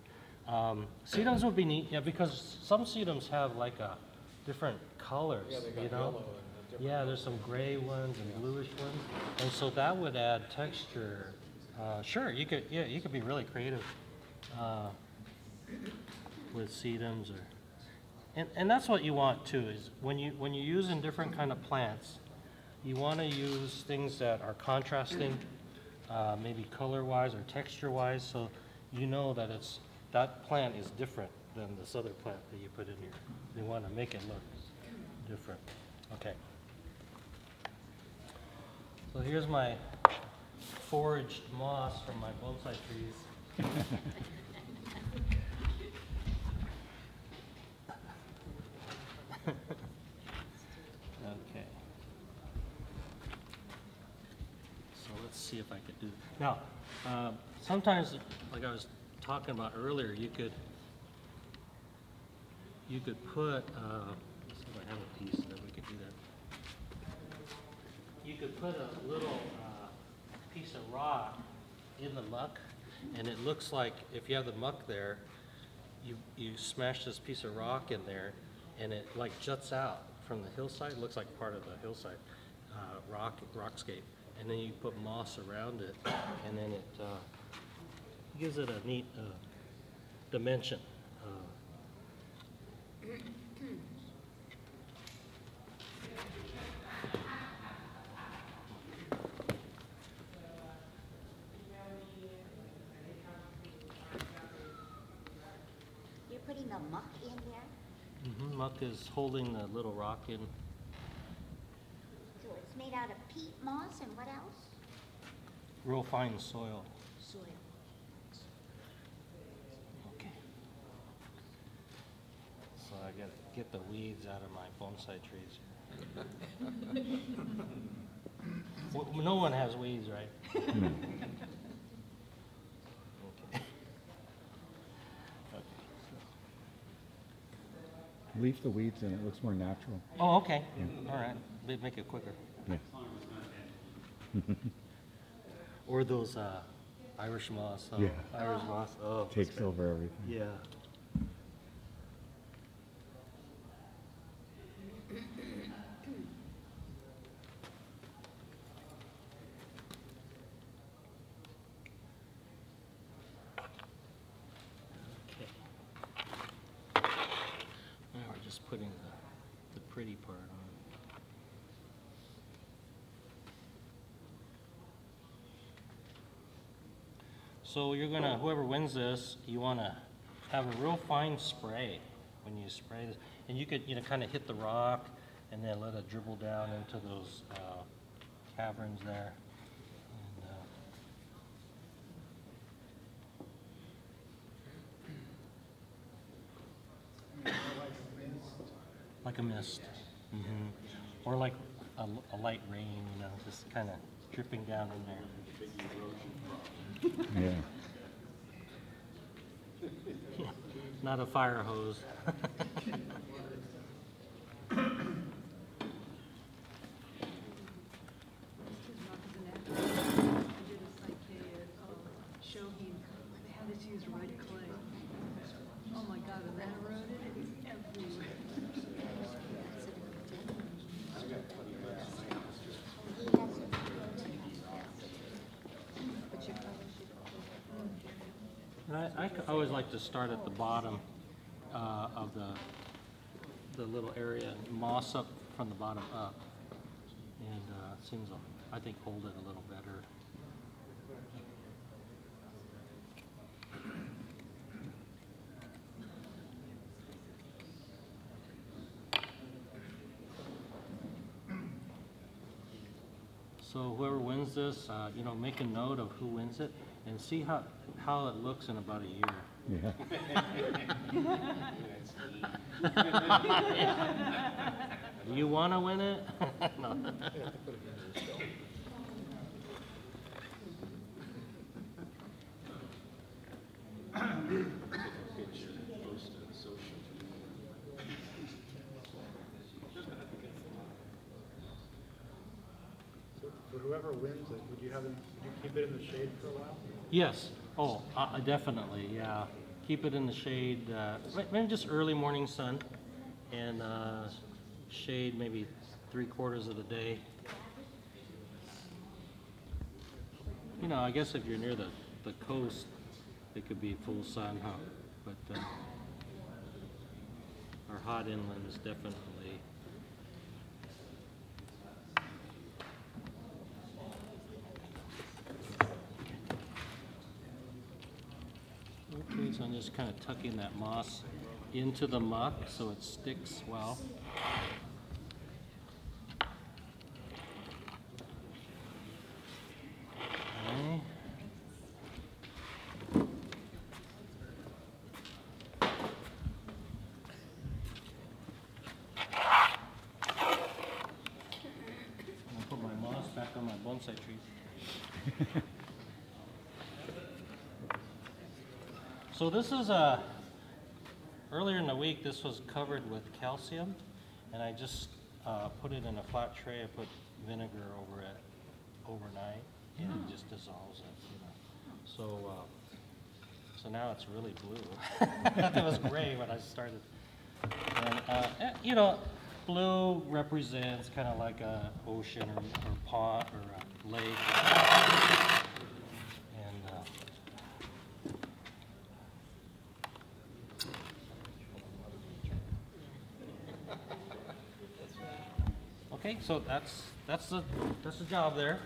Sedums would be neat, yeah, because some sedums have like a different colors, Yeah, they got you know? yellow and a different. Yeah, there's some gray ones and bluish ones, and so that would add texture. Sure, you could be really creative with sedums, and that's what you want too. Is when you're using different kind of plants, you want to use things that are contrasting, maybe color-wise or texture-wise, so you know that that plant is different than this other plant that you put in here. You want to make it look different. Okay. So here's my foraged moss from my bonsai trees. Okay. So let's see if I could do. Now, sometimes, like I was talking about earlier, you could put. Let's see if I have a piece that we could do that. You could put a little piece of rock in the muck, and it looks like if you have the muck there, you smash this piece of rock in there, and it like juts out from the hillside. It looks like part of the hillside rockscape, and then you put moss around it, and then it gives it a neat dimension. You're putting the muck in there? Muck is holding the little rock in. So it's made out of peat moss and what else? Real fine soil. Soil. Okay. So I gotta get the weeds out of my bonsai trees. Well, no one has weeds, right? No. Okay. Leave the weeds and it looks more natural. Oh, okay. Yeah. All right. Make it quicker. Yeah. Or those Irish moss. Oh, Yeah. Irish moss. Oh, Takes over everything. yeah. Okay. Now we're just putting the pretty part on. So you're gonna, whoever wins this, you wanna have a real fine spray when you spray this. And you could, kind of hit the rock and then let it dribble down into those caverns there. And, like a mist. Or like a light rain, just kind of dripping down in there. Yeah. Not a fire hose. They had us use red clay. Oh my God, and that eroded everywhere. I always like to start at the bottom of the little area, moss up from the bottom up, and it seems, I think, hold it a little better. So whoever wins this, make a note of who wins it and see how it looks in about a year. Yeah. Do you want to win it? No. You have to put it in yourself. For whoever wins it, would you keep it in the shade for a while? Yes. Oh, definitely. Yeah. Keep it in the shade. Maybe just early morning sun, and shade maybe 3/4 of the day. You know, I guess if you're near the coast, it could be full sun, huh? But our hot inland is definitely. Okay, so I'm just kind of tucking that moss into the muck so it sticks well. Okay. I'm gonna put my moss back on my bonsai tree. So this is earlier in the week this was covered with calcium, and I just put it in a flat tray. I put vinegar over it overnight, and it just dissolves it, you know. So now it's really blue. I thought it was gray when I started. And you know, blue represents kind of like a ocean or pond or a lake. Okay, so that's the job there.